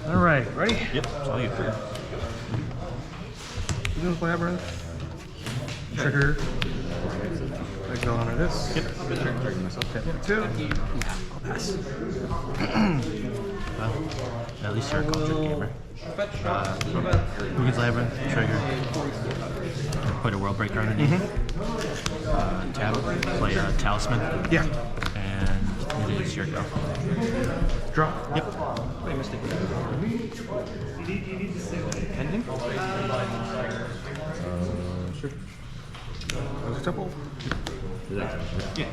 All right, ready? Yep, it's all you. You doing Labyrinth? Trigger. I go under this. Yep, I'm good turn. Targeting myself. Yep, two. I'll pass. Well, at least you're a cultured gamer. Rugen's Labyrinth, trigger. Put a World Breaker underneath. Tab, play a Talisman. Yeah. And it is your go. Draw. Yep. Wait, mistake. Pending? Sure. There's a temple. Yeah.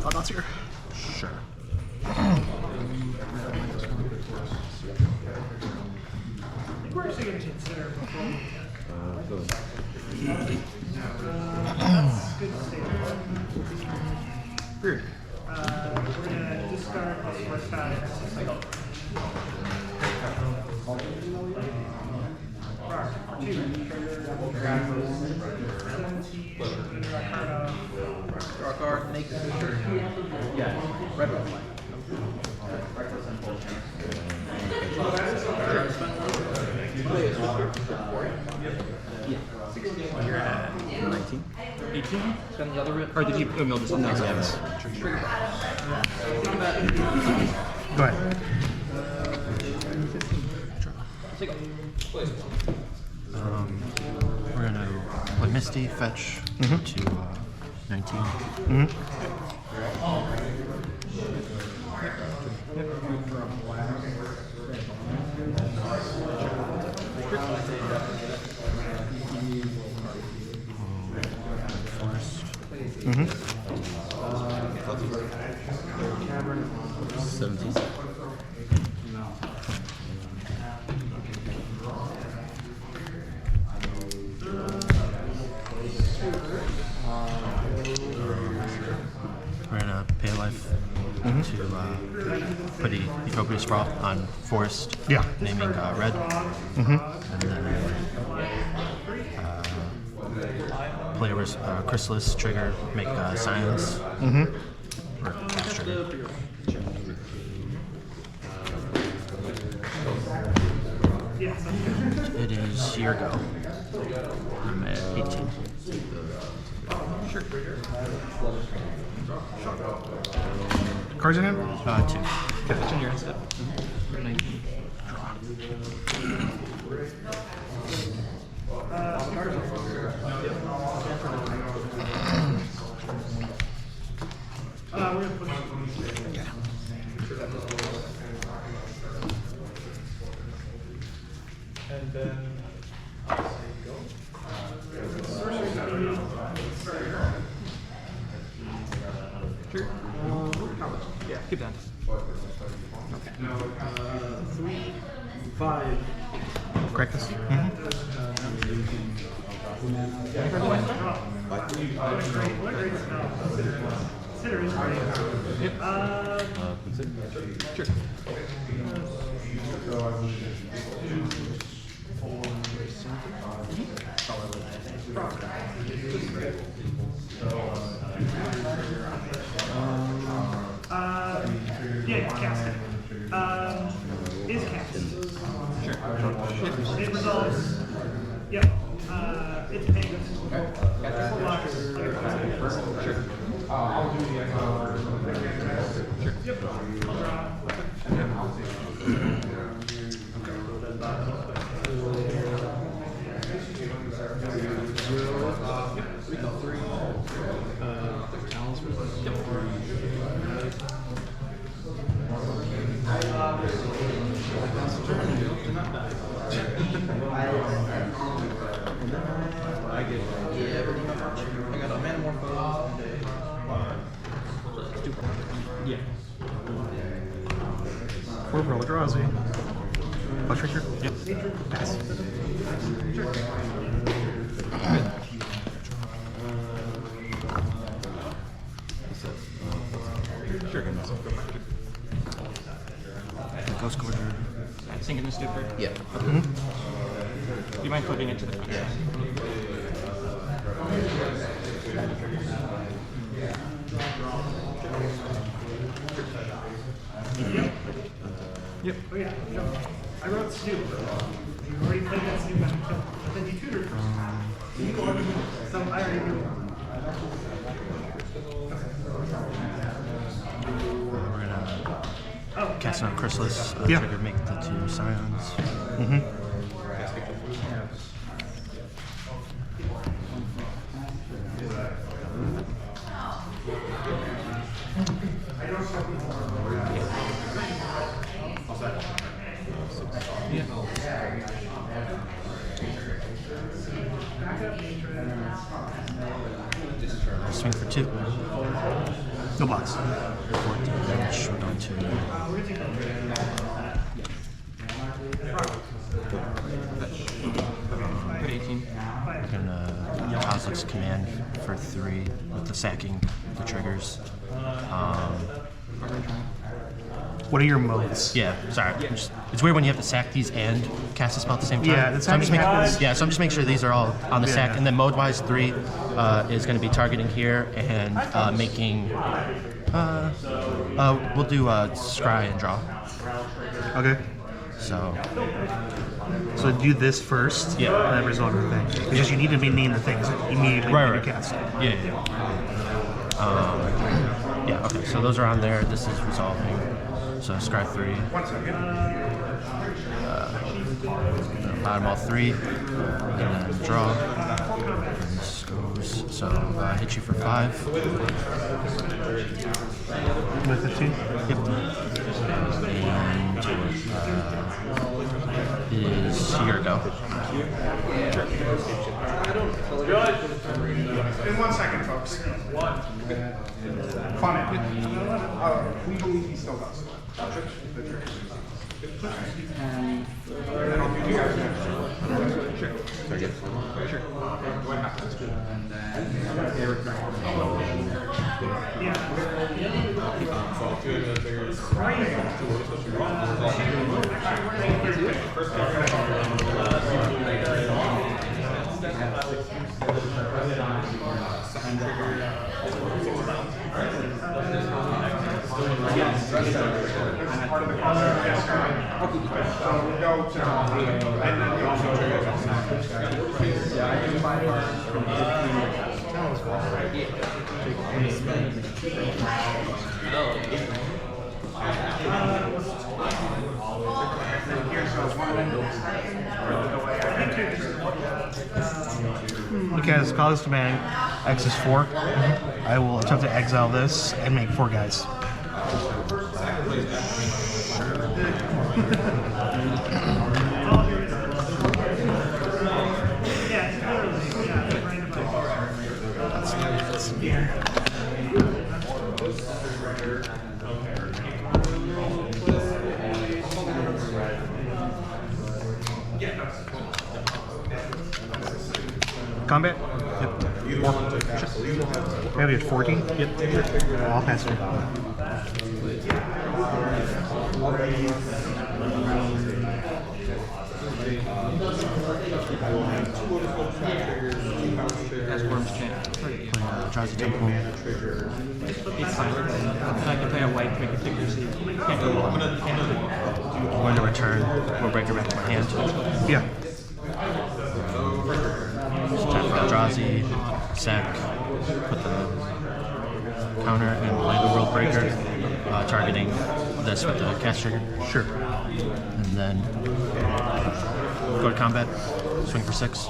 Thoughts here? Sure. We're actually going to consider before we good state. Weird. We're going to discard this first time. Draw card, make the shirt. Yeah, red one. You're at 19? 18? Spend the other bit. Or did you mill this one? No, yes. Go ahead. We're gonna play Misty, fetch to 19. Forest. 17. We're gonna pay life to put the Utopia Sprawl on Forest, Yeah. naming red, and then play a Chrysalis trigger, make Silence, or cast trigger. It is your go. I'm at 18. Sure. Cards in hand? 2. Catch in your step. 19. We're going to push. And then go. Sure. Yeah, keep that. Okay. 3, 5. Correct this. Consider is great. Sure. Yeah, cast it. Is cast. Sure. It resolves. Yep. It's Pegasus. Sure. I'll do the Sure. Yep. I'll draw. I got a Manamorphose and yeah. Four for Eldrazi. Flush trigger? Yep. Pass. Sure. Ghost Quarter. Sink in the stupor. Yeah. Do you mind putting it to the front? Yeah. Yep. Oh yeah, no. I wrote Snoop. You already played that Snoop match, but then you tutored first. So you go on some I already knew. We're gonna cast on Chrysalis. Yeah. Trigger, make the 2 scions. Mm-hmm. Swing for 2. No blocks. 14 damage. We're going to Put 18. we're gonna Kozilek's command for 3 with the sacking the triggers. What are your modes? Yeah, sorry. It's weird when you have to sack these and cast a spell at the same time. Yeah, that's so I'm just happening. so I'm just making sure these are all on the sack, Yeah. and then mode-wise 3 is going to be targeting here and making. We'll do scry and draw. Okay. So So do this first, Yeah. and then resolve your thing. It's just you need to name the things immediately when you cast it. Yeah. Yeah. Okay. So those are on there. This is resolving. So scry 3. Bottom all 3, and then draw. And this goes. So hit you for 5. With the 2? Yep. And is your go. In 1 second, folks. Fun it. We believe he still does. Okay, as College Command, X is 4. I will attempt to exile this and make 4 guys. Combat? Yep. Maybe it's 14? Yep. I'll pass it. As Worm's Chant. Eldrazi Temple. It's silent. So I can play a white to make a figure so you can't go wrong. I'm going to return Worldbreaker back to my hand. Yeah. Tap for Eldrazi, sack, put the counter, and play the Worldbreaker, targeting this with the cast trigger. Sure. And then go to combat, swing for 6.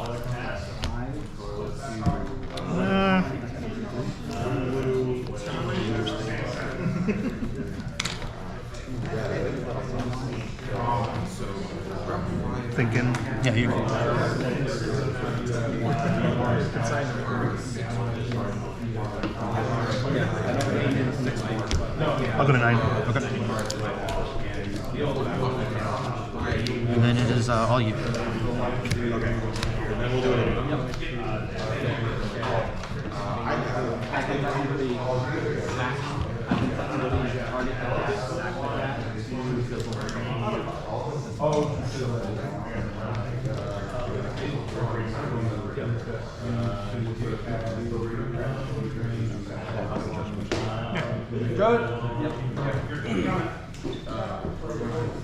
Thinking. Yeah, you. I'll go to 9. Okay. And then it is all you.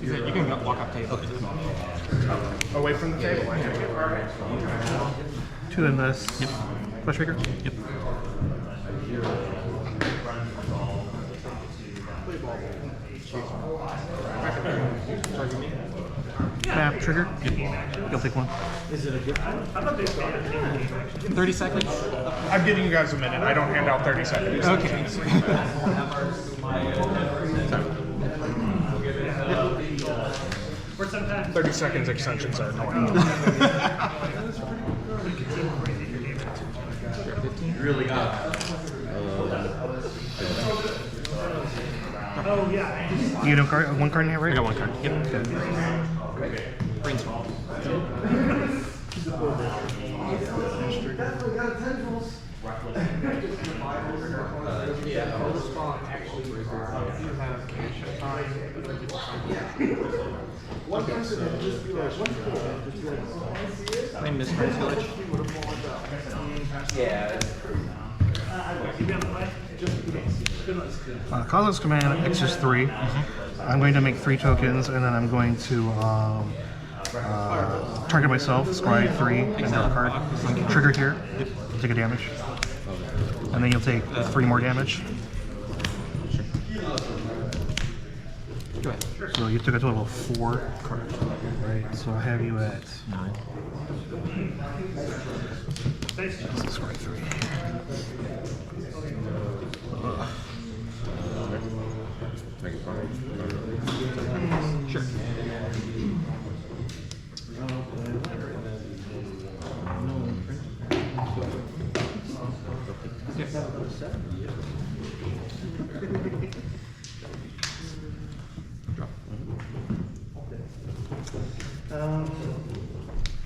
You can walk up table. Away from the table, I take it. 2 in this. Yep. Flush trigger. Yep. Map trigger. Yep. You'll take 1. 30 seconds. I'm giving you guys a minute. I don't hand out 30 seconds. Okay. Or sometimes 30 seconds extensions are annoying. oh yeah. You get a card, 1 card in here, right? I got 1 card. Yep. Brainstorm. Play Misfits Village. Causeless command, X's 3. I'm going to make 3 tokens, and then I'm going to target myself, scry 3, and draw a card. Trigger here. Take a damage. And then you'll take 3 more damage. Go ahead. So you took a total of 4. Correct. Right. So I have you at 9. scry 3. Sure.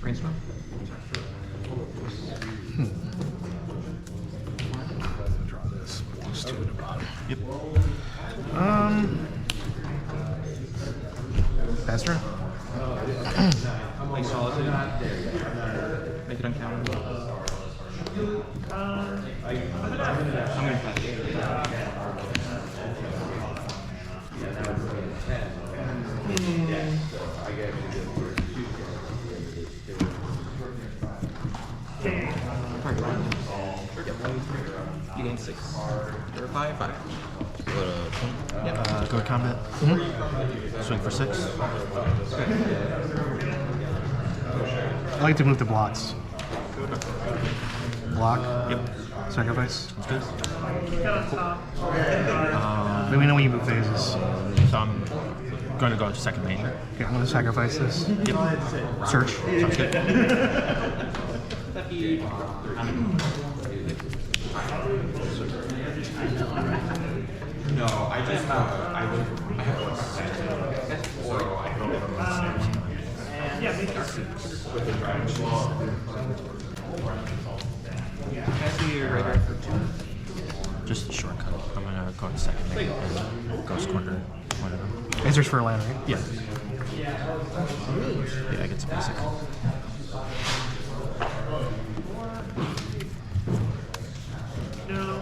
Brainstorm. Draw this. Plus 2 at the bottom. Yep. Faster? Play Solitude. Make it uncountable. I'm gonna pass. You gain 6. Or 5. Go to combat. Swing for 6. I like to move the blocks. Block. Yep. Sacrifice. That's good. Let me know when you move phases. So I'm going to go to second major. Okay, I'm going to sacrifice this. Yep. Search. Sounds good. No, I just have. I have. Yeah, make sure. Can I see your radar for 2? Just a shortcut. I'm going to go to second major and ghost corner one of them. Answers for a land, right? Yeah. Yeah, I get some basic. No.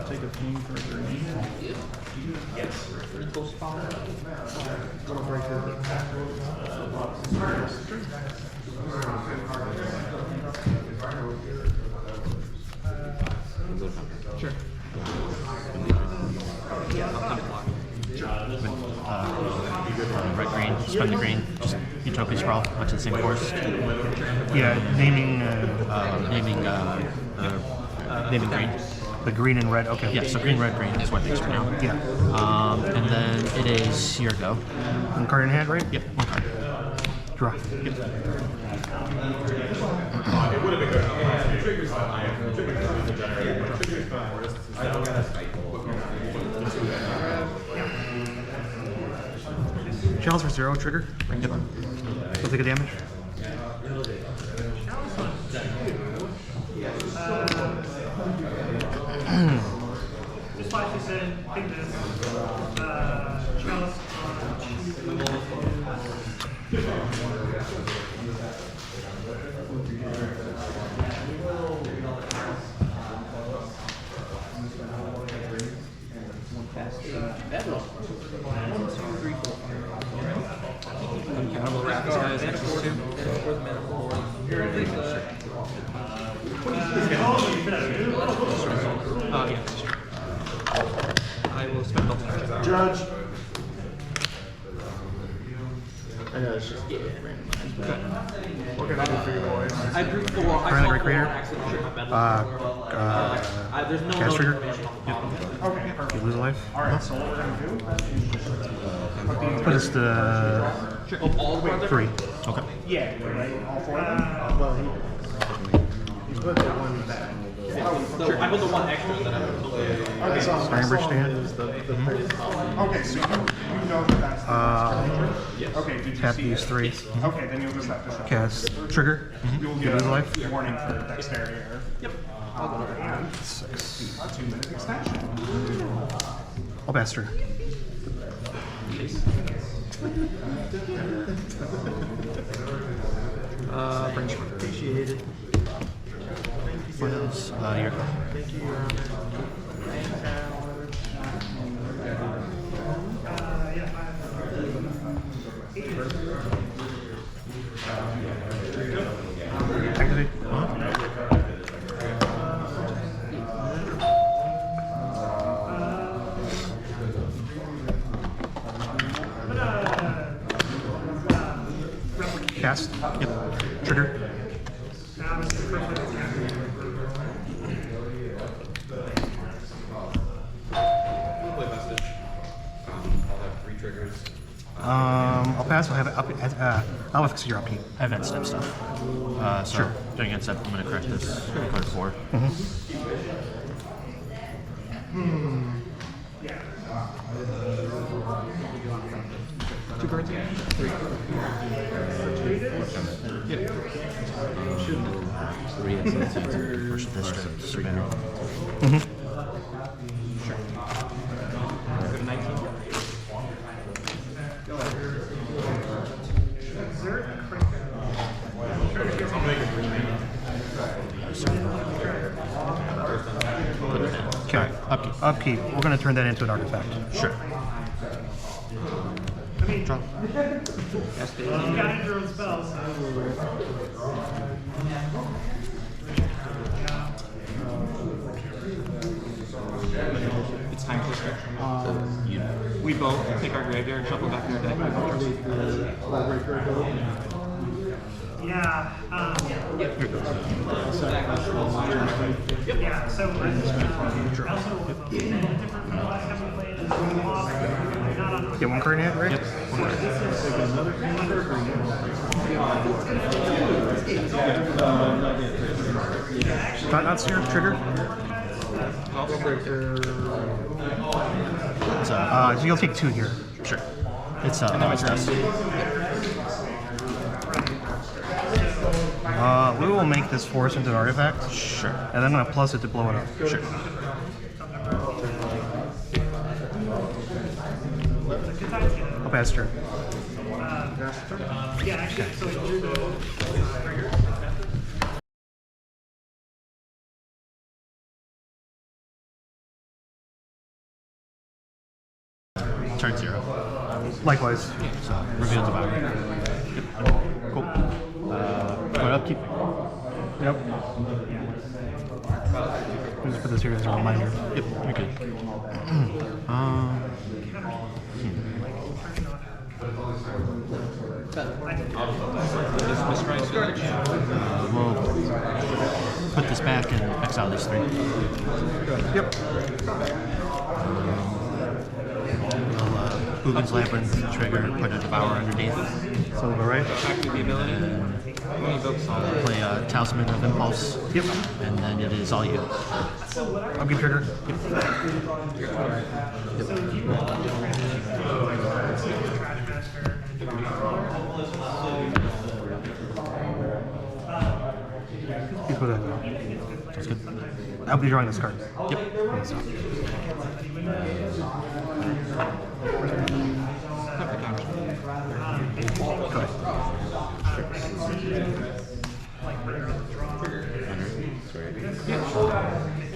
Take a pain for a journey. Yes. Equal spot. Sure. Yeah, I'll keep it locked. Red green, spend the green, just utopia sprawl, much of the same course. Yeah, naming Naming green. the green and red. Okay. Yeah, so green, red, green is what it is for now. Yeah. And then it is your go. One card in hand, right? Yep, 1 card. Draw. Yep. Shells for 0, trigger. Yep. You'll take a damage. Just like you said, take this. Chalice. Fast. I will spend double check. Judge. I know it's just randomized, but What can I do for you boys? I drew 4. I Currently saw recreator? 4. Accidentally checked my bed. There's no cast trigger? information on the bottom. Okay, perfect. You lose a life. Alright, so what we're gonna do? Put this to Sure. Oh, all the cards are 3. okay. Yeah, right? All 4 of them? Well, he put the one back. So I put the 1 extra that I put the Okay, so Framebridge stand. okay, so you know that that's the okay, did you Tap see these it? 3. Okay, then you'll just have to shuffle. Cast trigger. You will You get lose a a life. warning for dexterity error. Yep. And 6. a 2-minute extension. I'll pass turn. Friendship appreciated. What else? Your Thank you, Your Honor. Activate. Cast. Yep. Trigger. Play message. I'll have 3 triggers. I'll pass. I'll have it up. I'll have fix your upkeep. I have end step stuff. So doing end step, I'm going to correct this. Card 4. Two cards? 3. Yep. Push this to surveil. Sure. Go to 19. Okay. Upkeep. Upkeep. We're going to turn that into an artifact. Sure. Draw. You got into your own spells. It's time to stretch. We both take our graveyard, shuffle back in our deck. Yeah. Yeah, so I also different from the last time we played. Not on Get one card in hand, right? Not seer, trigger. So you'll take 2 here. Sure. It's stress. We will make this force into an artifact. Sure. And then I'm going to plus it to blow it up. Sure. I'll pass turn. yeah, actually, so it drew the trigger. Turn 0. Likewise. So reveal devour. Yep. Cool. Go to upkeep. Yep. We'll just put this here as a reminder. Yep. You're good. We'll put this back and exile these 3. Yep. Hoogan's Labyrinth trigger, put a Devour underneath. So we'll go right. Activate the ability. When you evoke solid. Play a Talisman of Impulse. Yep. And then it is all you. Upkeep trigger. You put it in. That's good. I'll be drawing this card. Yep.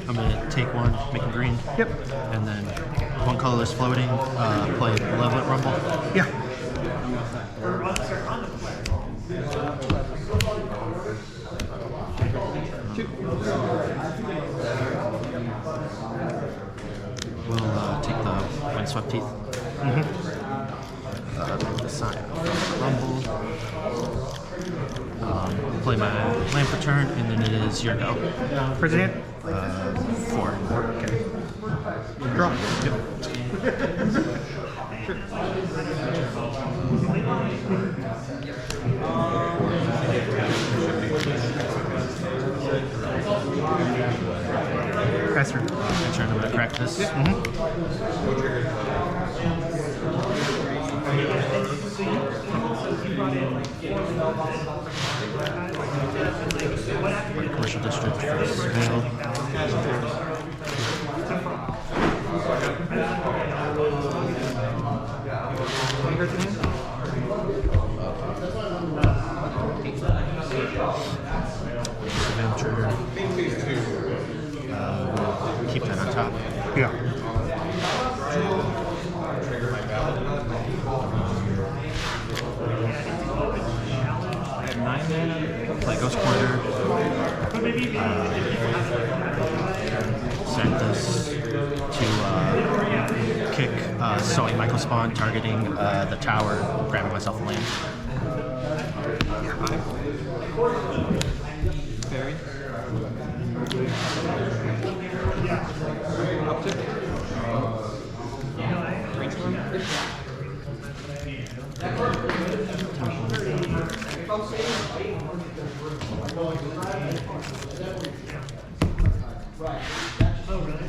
I'm gonna take 1, make it green. Yep. And then 1 colorless floating, play Level Rumble. Yeah. Swept Teeth. The Sign of Rumble. Play my land for turn, and then it is your go. President? 4. Okay. Draw. Pass turn. Turn, I'm going to crack this. Commercial district for Surveil. Surveil trigger. We'll keep that on top. Yeah. I have 9 mana. Play Ghost Quarter. Send this to kick Sowing Microspawn, targeting the tower, grabbing myself a land. Very.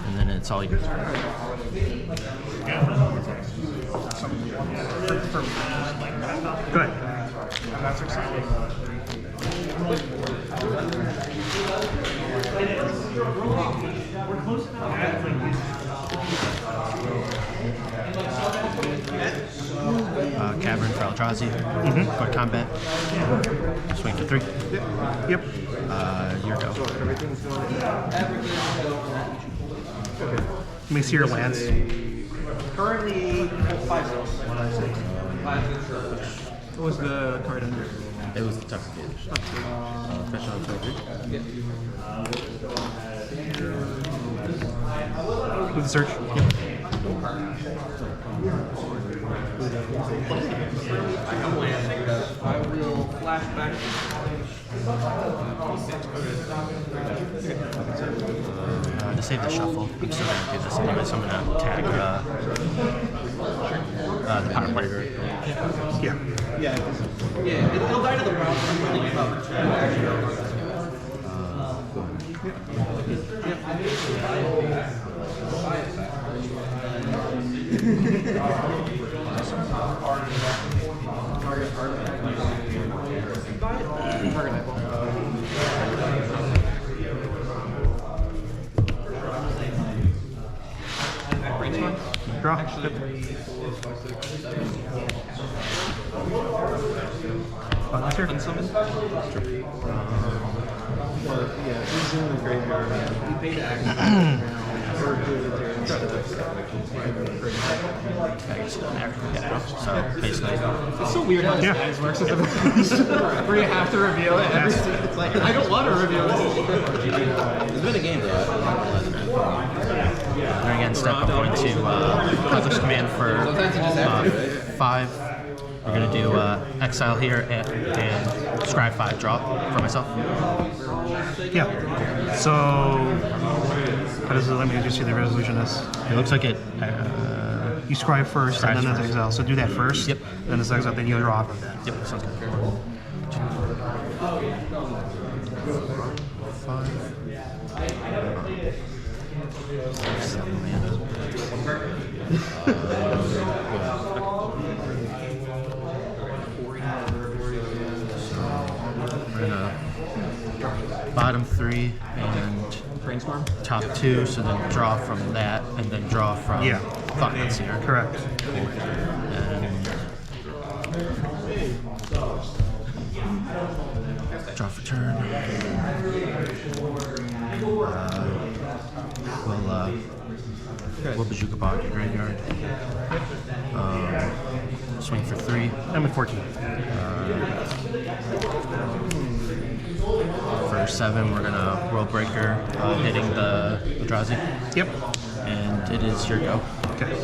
And then it's all yours. Go ahead. That's exciting. Cavern for Eldrazi. For combat. Swing for 3. Yep. Your go. Let me see your lands. Currently 5. What was the card under? It was the tough advantage. Special October. Do the search. I will flash back. To save the shuffle, I'm still going to do this anyway, so I'm going to tag the power player. Yeah. Yeah, it'll die to the ground. I'm really covered. Draw. That's here. Yeah, he's in the graveyard. You pay to act. So basically, It's so weird how this Yeah. guys works as a where you have to reveal it every it's like I don't want to reveal this. There's been a game though. During end step, I'm going to Cosmos Command for 5. We're going to do Exile here and Scry 5 draw for myself. Yeah. So, how does it let me just see the resolution is? It looks like it. You scribe first, and then there's exile. So do that first. Yep. Then it's exile, then you draw from that. Yep, sounds good. 5. 7 mana. We're gonna bottom 3 and Brainstorm. top 2, so then draw from that, and then draw from Yeah. Thought here. Correct. And draw for turn. We'll Bazooka Bog your graveyard. Swing for 3. I'm at 14. For 7, we're gonna World Breaker, hitting the Eldrazi. Yep. And it is your go. Okay.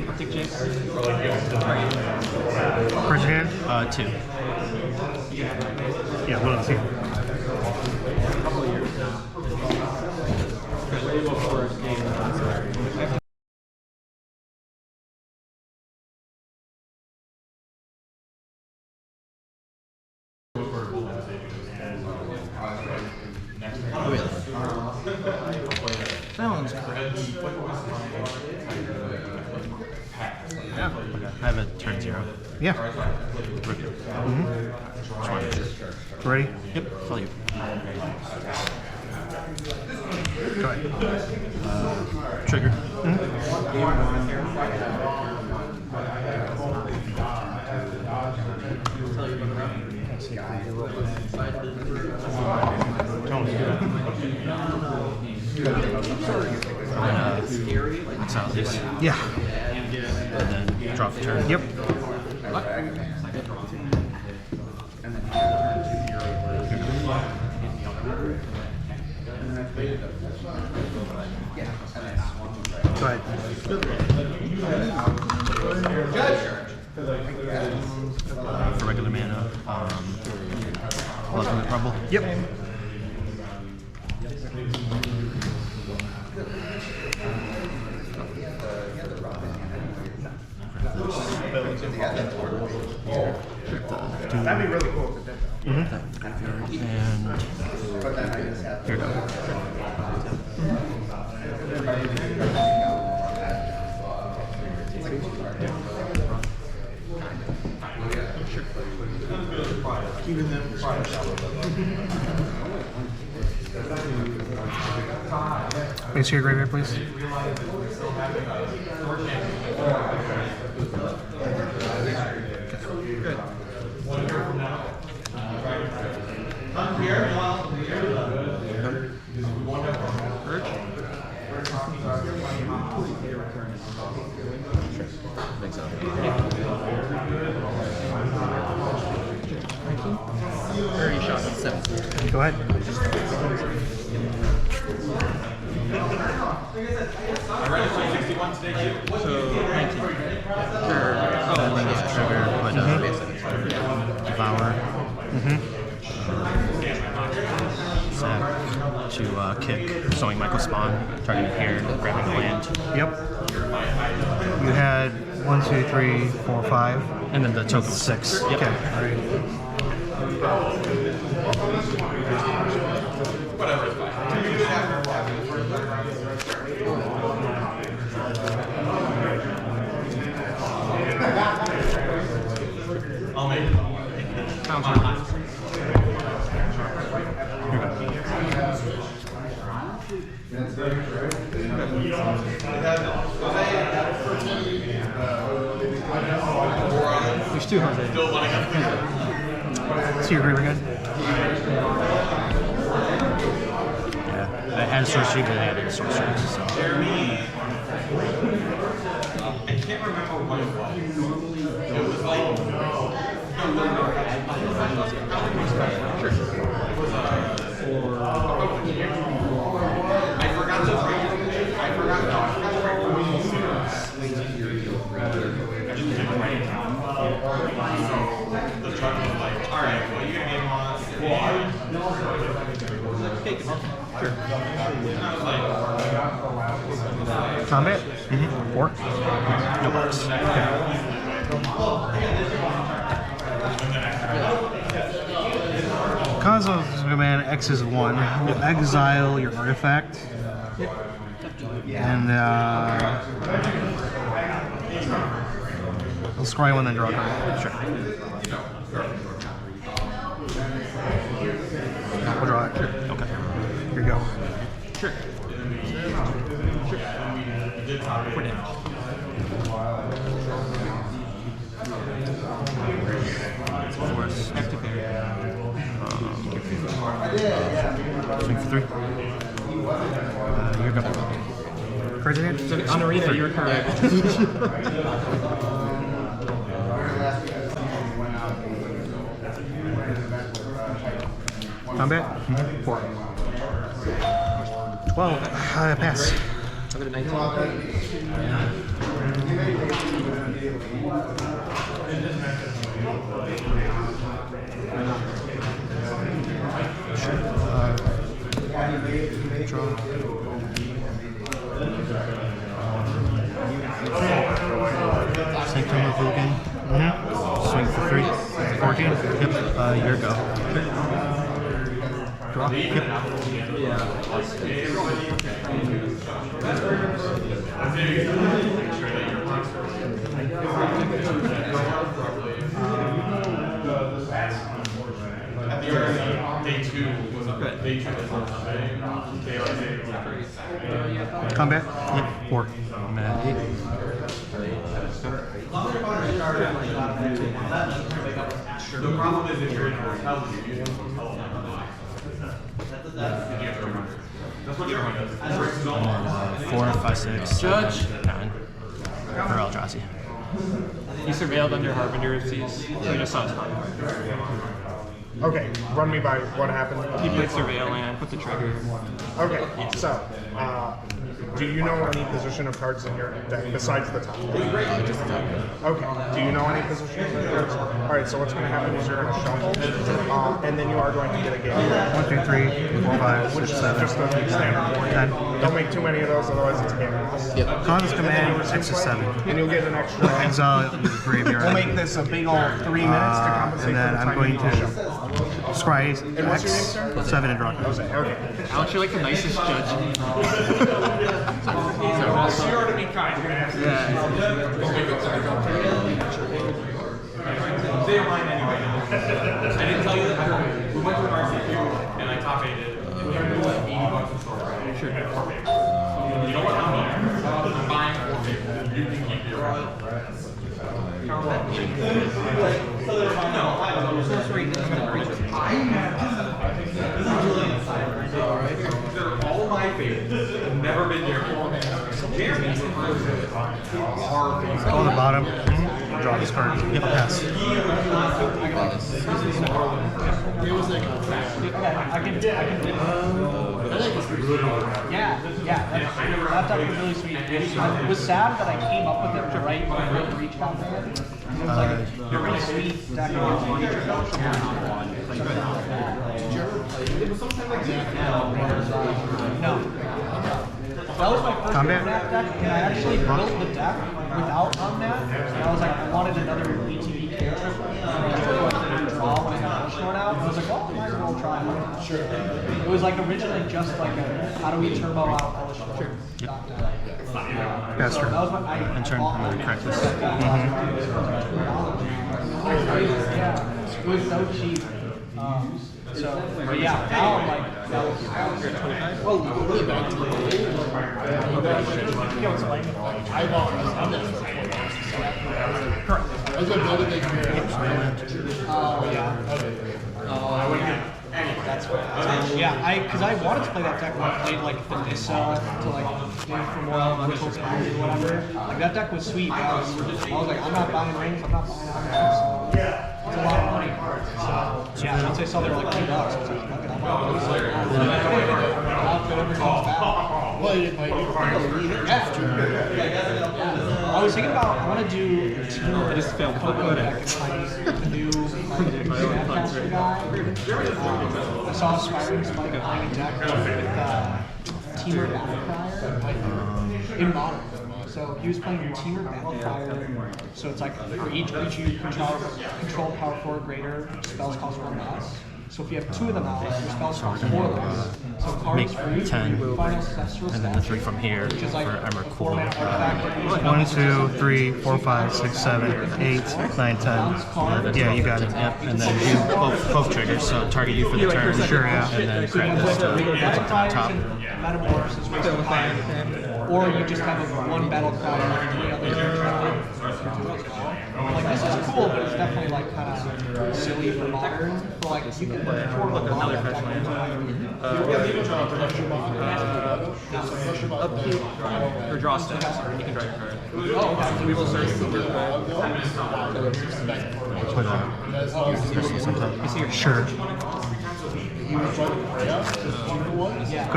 I'll take Jace. First hand? 2. Yeah, what else here? Sounds correct. Yeah. Okay. I have a turn 0. Yeah. Review. Ready? Yep. Tell you. Go ahead. Trigger. Exile these. Yeah. And then draw for turn. Yep. Go ahead. For regular mana, Ultimate Rumble. Yep. That'd be really cool. And here we go. Please see your graveyard, please. Go ahead. Trigger, but Devour. Sack to kick, sowing Michael Spawn, targeting here, grabbing the land. Yep. You had 1, 2, 3, 4, 5. And then the token was 6. Yep. Okay. All right. There's 2 Jose. See your graveyard again. Yeah. I had sorcery, but I added sorcery. So. I can't remember what it was. It was like. I forgot to write. I forgot to write. The truck was like, alright, well, you're gonna game on us. Take it. Sure. And I was like, Combat? 4. No box. Because of man X is 1, we'll exile your artifact. And we'll scry 1 then draw a card. Sure. We'll draw it. Sure. Okay. Here you go. Sure. For damage. Force. Active area. Swing for 3. You're go. Cards in hand? Honorita, you're correct. Combat? 4. 12. Well, pass. I'll go to 19. Draw. Sanctum of Rugen. Swing for 3. 14. Yep. Your go. Draw. Yep. Combat? Yep. 4. Mad. The problem is if you're in our house, you use that's what you're doing. 4, 5, 6. Judge. 9. For Eldrazi. He surveilled under Harbinger of Seas, so he just saw his card. Okay, run me by what happened. He played Surveil land, put the trigger. Okay, so do you know any position of cards in your deck besides the top? Just the top. Okay, do you know any position of cards? All right, so what's going to happen is you're going to shuffle, and then you are going to get a game. 1, 2, 3, 4, 5, 6, 7, Just the standard board. 10. Don't make too many of those, otherwise it's a game loss. Cons command 6 to 7. And you'll get an extra. Exile your graveyard. We'll make this a big old 3 minutes to compensate And then for the I'm time going you to shuffle. scry And what's your name, X sir? 7 and draw. Okay. Alex, you're like the nicest judge. Sure to be kind. Yeah. They don't mind anyway. I didn't tell you that we went to an RCQ and I top aided. It was like $80 a store. Sure. You know what? I'm buying 450. You can keep your right. They're all my favorites. I've never been there before. Jeremy's Go on the bottom. Draw this card. Yep, pass. Yeah. That deck was really sweet. It was sad that I came up with it right when I reached out there. It was like a really sweet deck against Nature Potion. No. That was my first Combat? Omnath deck, and I actually built the deck without Omnath. And I was like, I wanted another ETB character. Draw when I had a short out. I was like, well, I might as well try it. Sure. It was like originally just like a how do we turbo out Elish Short. Yep. So Faster. that was my And turn, I'm going to correct this. Yeah, it was so cheap. But yeah, now I'm like, that was because I wanted to play that deck when I played like the Nissa to like game for more elemental spells or whatever. Like that deck was sweet, but I was like, I'm not buying rings, I'm not buying items. It's a lot of money. So yeah, once I saw they were like $2, I was like, fuck it, I'm out. Outfit ever comes back. I was thinking about I want to do a team that just failed Coco deck. The new Snapcaster guy. I saw Aspiring Spike playing a deck with Teamer Battlecry in Modern. So he was playing Teamer Battlecry. So it's like for each creature you control power 4 or greater, spells cost 1 less. So if you have 2 of them out, your spells cost 4 less. So cards Make for you, 10, final successful and then the 3 from here which is like for Emmer a Cool. format artifact. 1, 2, 3, 4, 5, 6, 7, 8, 9, 10. Yeah, you got it. Yep, and then do both triggers, so target you for the turn. Sure, yeah. And then credit this to top. Metamorphosis, or you just have one battle cry and 3 others in like this is cool, but it's definitely like kind of silly for modern. But like you can afford like another Upkeep or draw steps. You can draw your card. Oh, okay. We will search. Put crystals on top. Sure. Go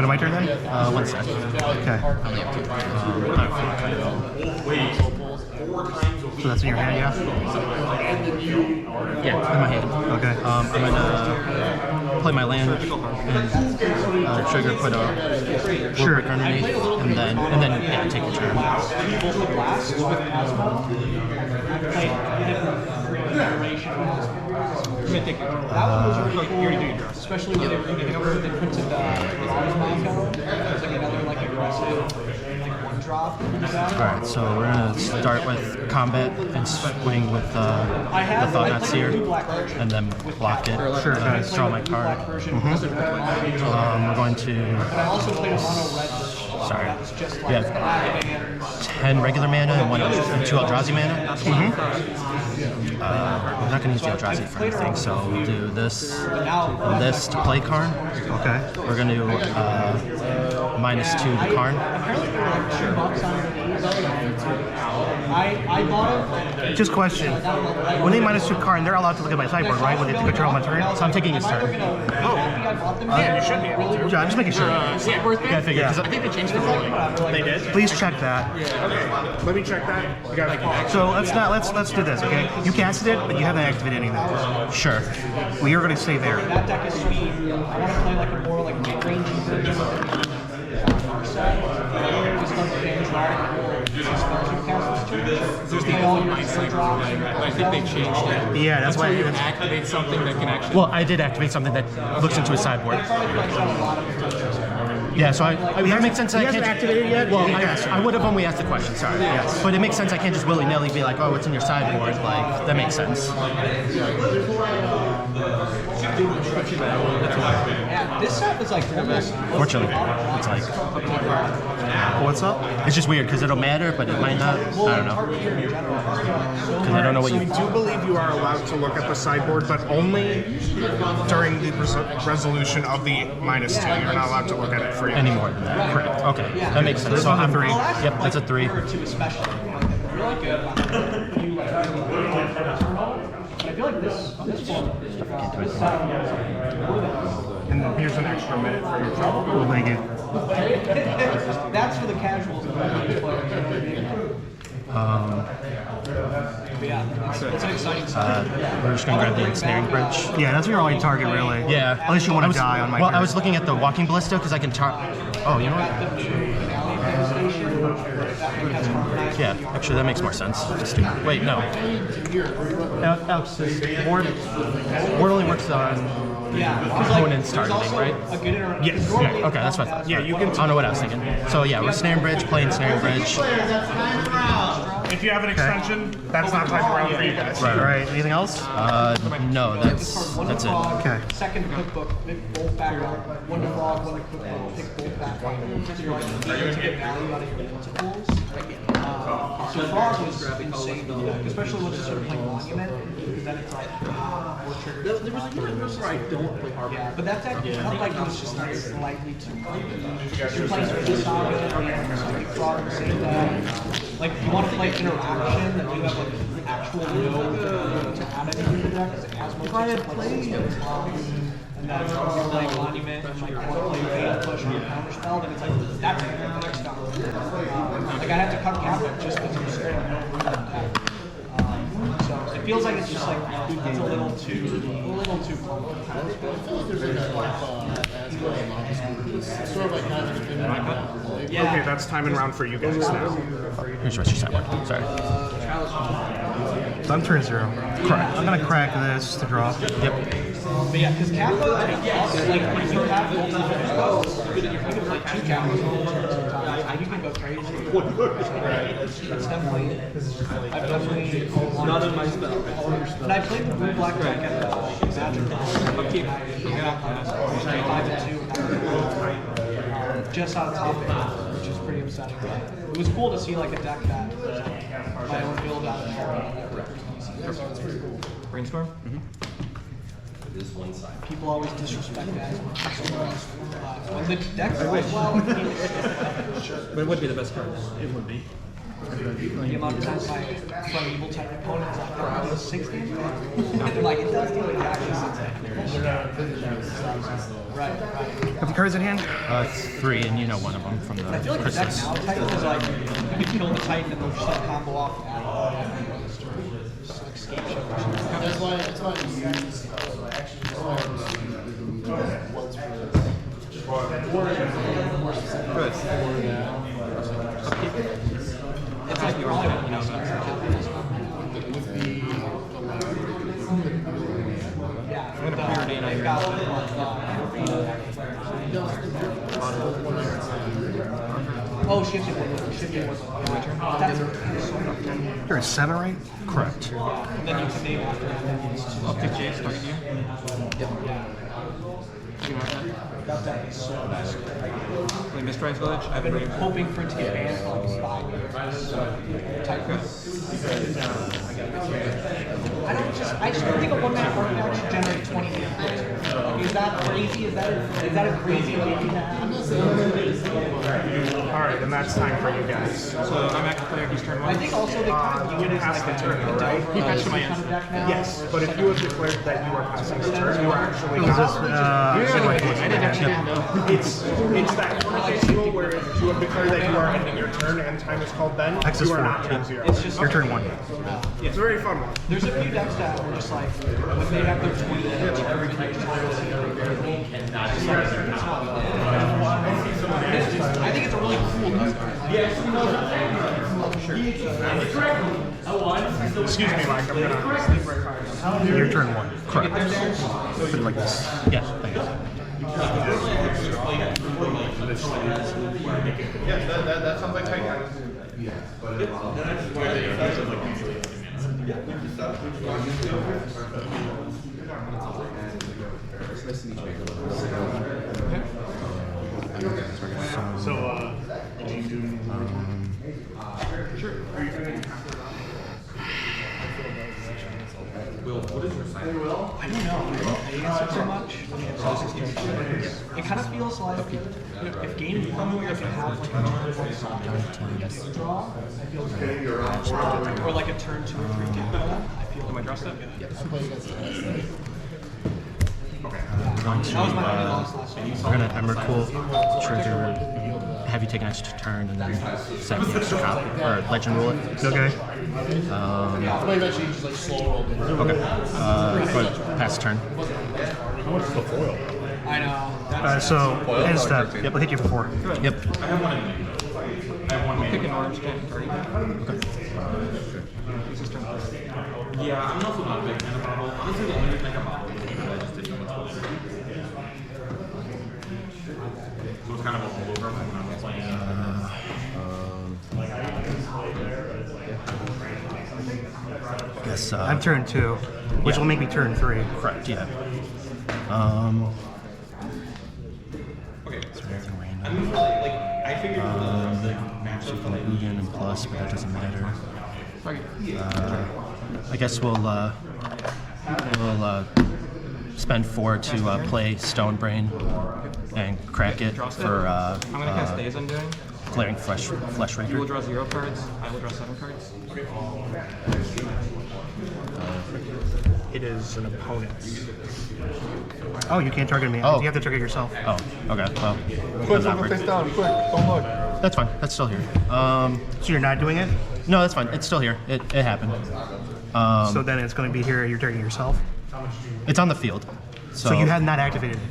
to my turn then? 1 sec. Okay. So that's in your hand, yeah? Yeah, in my hand. Okay. I'm gonna play my land and trigger, put a Sure. brick underneath, and then yeah, take your turn. Especially when they printed the Moscow. It's like another like aggressive like one drop. Alright, so we're gonna start with combat and swing with the Thought Knot Seer, and then block it. Sure. Draw my card. We're going to. I also played a mono red. Sorry. We have 10 regular mana and 2 Eldrazi mana. We're not going to use the Eldrazi for anything, so we'll do this and this to play Karn. Okay. We're going to -2 to Karn. I bought Just question. When they -2 Karn, they're allowed to look at my sideboard, right? When they take control of my turn? So I'm taking his turn. Yeah, you should be able to. Yeah, I'm just making sure. Yeah, I figured. Yeah. I think they changed the ruling. They did? Please check that. Let me check that. You guys So let's do this, okay? You casted it, but you haven't activated anything. Sure. Well, you're gonna stay there. that deck is sweet. I want to play like a more like mid-range version of our set. Just like damage There's the old nice like I think they changed it. Yeah, that's why. You activate something that can actually. Well, I did activate something that looks into his sideboard. Yeah, so that makes sense. He I hasn't can't. activated it yet? Well, Yes. I would have when we asked the question. Sorry. Yes. But it makes sense. I can't just willy-nilly be like, oh, what's in your sideboard? Like that makes sense. Yeah, this set is like almost. Fortunately, it's like What's up? it's just weird because it'll matter, but it might not. I don't know. Because I don't know what So we you. do believe you are allowed to look at the sideboard, but only during the resolution of the -2. You're not allowed to look at it free. Any more than that. Correct. Okay, that makes sense. So I'm 3. Yep, that's a 3. I feel like this one. And then here's an extra minute for your trouble. Well, thank you. That's for the casuals. Yeah, it's an exciting set. We're just gonna grab the ensnaring bridge. Yeah, that's your only target, really. Yeah. Unless you want to die on my Well, turn. I was looking at the walking ballista because I can Oh, you know what? Yeah, actually that makes more sense. Just do. Wait, no. Alex, board only works on opponent's targeting, right? Yes. Yeah. Okay, that's what I thought. Yeah, you can. I don't know what I was thinking. So yeah, we're snaring bridge, playing snaring bridge. If you have an extension, that's not type around for you guys. Right, right. Anything else? No, that's it. Okay. Second cookbook, pick both back up. One to frog, one to cookbook, pick both back up. So you're like, you to get value out of your multiples. So frog was insane, especially with a certain like monument, because then it's like more triggers. There was a universe where I don't play hard. Yeah, but that deck felt like it was just like slightly too much. You're playing Spring Saga, and frog and same that. Like you want to play interaction, and you have like actual no to add anything to the deck, because it has more and then you're playing monument, and like I want to play Veil Push or counter spell, then it's like that's the next spell. Like I had to cut Captain just because I'm straight no room in the deck. So it feels like it's just like it's a little too Yeah. Okay, that's time and round for you guys now. Here's what you said. Sorry. So I'm turn 0. Correct. I'm gonna crack this to draw. Yep. But yeah, because Kappa, like if you have multiple spells, you can play 2 Kappas and you can go crazy. That's definitely, I've definitely none of my spells. And I played the blue black deck at Magic. Just on top of it, which is pretty upsetting. But it was cool to see like a deck that my own build out of so it's pretty cool. Brainstorm? People always disrespect that. When the deck plays well, But it would be the best card. It would be. the amount of times my front evil type opponent is like, oh, it does 6 damage? They're like, it does deal exactly 6 damage. Right. Have the cards in hand? 3, and you know one of them from the I feel like the deck Christmas. now Titan is like, you can kill the Titan and they'll just like combo off. Just like escape ship or something. That's why It's like you're all you know, yeah. I'm gonna parody and I've got oh, shifting was that's You're at 7, right? Correct. and then you can name after that. I'll pick Jace, target you. Yep. You want that? That deck is so nice. Play Mistrise Village. I have I've a been hoping for it to get banned for like 5 years. Titan. I just don't think a one-man artifact should generate 20 damage. Is that crazy? Is that a crazy idea to have? Alright, then that's time for you guys. So I'm active player, he's turn 1. I think also they kind of view it as Past like the turn, a right? He patched my kind of deck now. Yes, but if you have declared that you are passing the turn, you are actually Is this, I didn't actually know. It's that case rule where if you have declared that you are ending your turn and time is called then, Access you are 4. not turn 0. It's just Your turn 1. It's a very fun one. there's a few decks that are just like when they have their 20 damage every creature tile. I think it's a really cool deck. Excuse me, Mike, I'm gonna sleep right behind you. Your turn 1. Correct. Put it like this. Yes, thank you. Yeah, that sounds like Titan. So, do you do? I don't know. I use it so much. It kind of feels like if game one doesn't have like a turn draw, I feel good. Or like a turn 2 or 3 tap. I feel Am I draw step? Going to, that was my only loss last week. we're gonna Ember Cool, trigger, have you take an extra turn, and then set the extra copy, or legend rule it. Okay. Somebody's actually just like slow rolled it. Okay. Go ahead, pass turn. I know. So, end step. Yep, we'll hit you for 4. Yep. Pick an orange can't target you. Okay. This is turn 1. Yeah, I'm also not a big fan of bubble. Honestly, the only reason I got bubble is because I just didn't know what's going on. So it's kind of a holdover from when I was playing. I guess, I'm turn 2, which will make me turn 3. correct, yeah. Okay, Is there anything I'm random? usually like I figured the matchup that I Boolean and plus, but that doesn't matter. Target. I guess we'll spend 4 to play Stone Brain and crack it Draw step. for I'm gonna cast Days Undoing. Glaring Flesh You will Raker. draw 0 cards. I will draw 7 cards. It is an opponent. Oh, you can't target me. Oh. You have to target yourself. Oh, okay. Well, Quick, flip it face down, quick, don't look. that's fine. That's still here. So you're not doing it? No, that's fine. It's still here. It happened. So then it's going to be here, you're targeting yourself? It's on the field. So, So you had not activated it?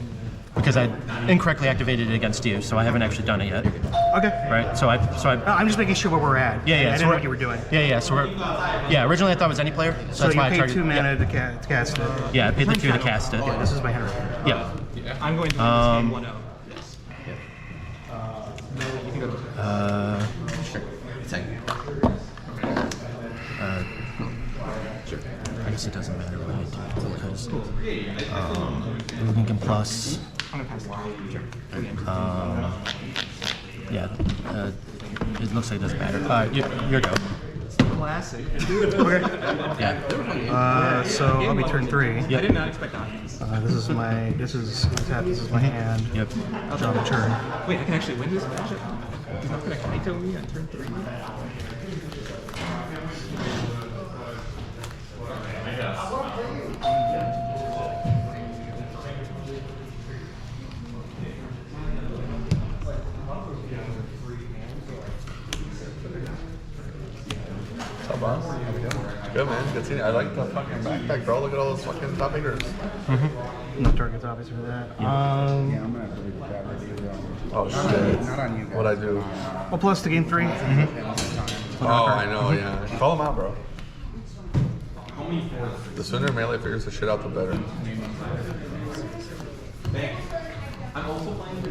because I incorrectly activated it against you, so I haven't actually done it yet. Okay. Right? So I I'm just making sure where we're at. yeah. I didn't so know we're- what you were doing. Yeah. So we're originally I thought it was any player, so So that's you why I paid targeted. 2 mana to cast it. Yeah, I paid the 2 to cast it. Yeah, this is my hand. Yeah. I'm going to win this game 1-0. Yes. You can go. I guess it doesn't matter what I do because Lincoln Plus. I'm gonna pass the Yeah. It looks like it doesn't matter. Your go. Classic. Yeah. So I'll be turn 3. I did not expect that. This is my hand. Yep. Draw the turn. Wait, I can actually win this matchup? He's not gonna Kaito me on turn 3. What's up, boss? How we doing? Good, man. Good seeing you. I like the fucking backpack, bro. Look at all those fucking top haters. No targets, obviously, for that. Oh, shit. What'd I do? Well, plus to gain 3. Oh, I know, yeah. Call them out, bro. The sooner Melee figures the shit out, the better. I'm also playing for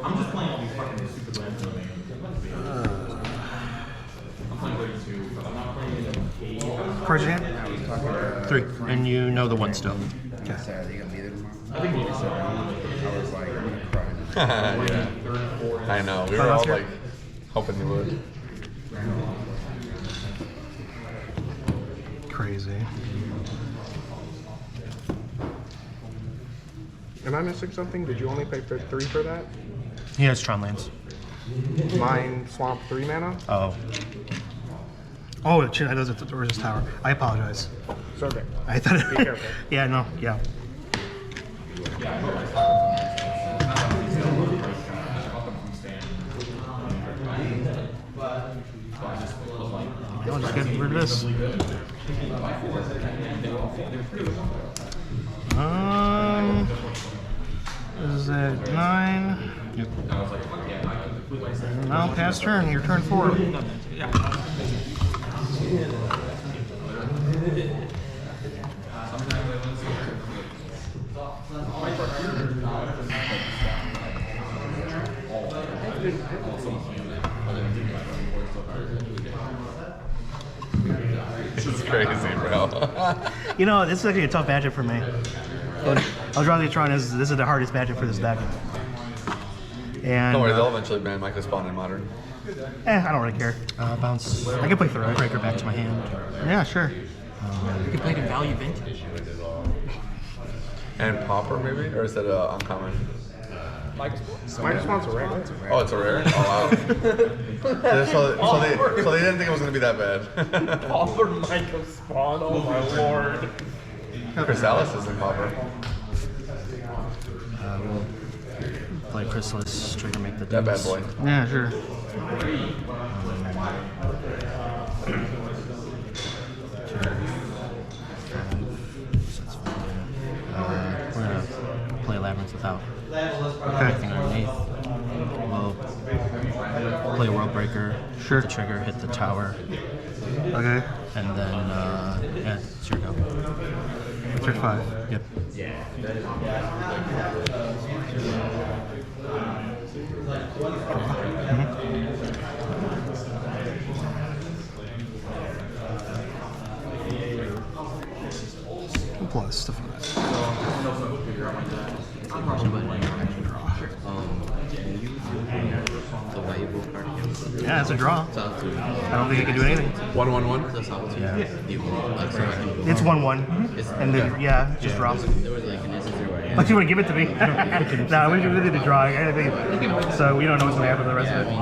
I'm just playing all these fucking stupid lands. I'm playing 32, but I'm not playing it. Cards in hand? 3. And you know the one still. Okay. I think maybe 7. Yeah. I know. We were all like hoping you would. Crazy. Am I missing something? Did you only pay 3 for that? He has Tron lands. Mine swamp 3 mana? Oh. Oh, shit, I know it's a resist tower. I apologize. It's okay. I thought it. Be careful. Yeah, no, yeah. I'll just get rid of this. Is that 9? Yep. Now pass turn. Your turn 4. It's crazy, bro. You know, this is actually a tough matchup for me. Eldrazi Tron this is the hardest matchup for this deck. And Don't worry, they'll eventually ban Micah Spawn in Modern. I don't really care. Bounce. I can play through Breaker back to my hand. Yeah, sure. You can play it in Value Vintage. And Pauper, maybe? Or is that uncommon? Micah Spawn's a rare. Oh, it's a rare? Oh, wow. so they didn't think it was going to be that bad. Pauper Micah Spawn, oh my lord. Chrysalis isn't Pauper. We'll play Chrysalis, trigger make the That bad deuce. boy. Yeah, sure. We're gonna play Labyrinth without Okay. anything underneath. We'll play World Breaker, Sure. hit the trigger, hit the tower, Okay. and then yeah, it's your go. Turn 5. Yep. Plus the 5. Yeah, it's a draw. I don't think I can do anything. 1/1/1. Yeah. It's 1/1. And then, yeah, just drops. But you want to give it to me? No, we do need to draw. So we don't know what's going to happen to the rest of it.